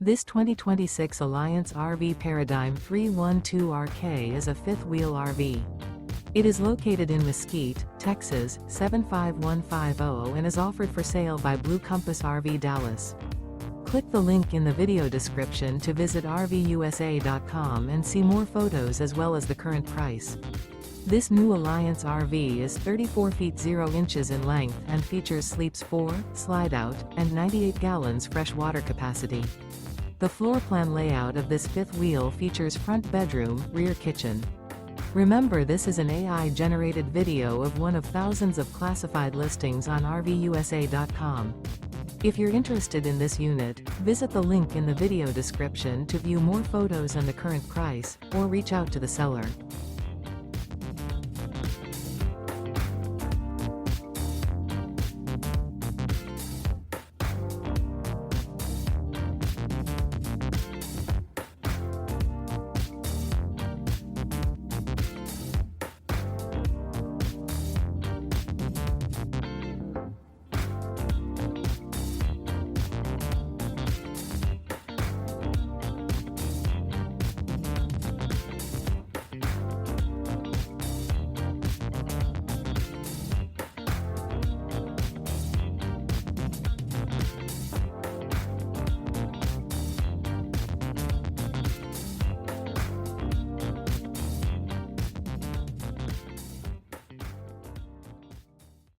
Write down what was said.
This 2026 Alliance RV Paradigm 312RK is a fifth-wheel RV. It is located in Mesquite, Texas, 75150 and is offered for sale by Blue Compass RV Dallas. Click the link in the video description to visit RVUSA.com and see more photos as well as the current price. This new Alliance RV is 34 feet 0 inches in length and features sleeps 4, slide-out, and 98 gallons fresh water capacity. The floor plan layout of this fifth wheel features front bedroom, rear kitchen. Remember, this is an AI-generated video of one of thousands of classified listings on RVUSA.com. If you're interested in this unit, visit the link in the video description to view more photos and the current price, or reach out to the seller.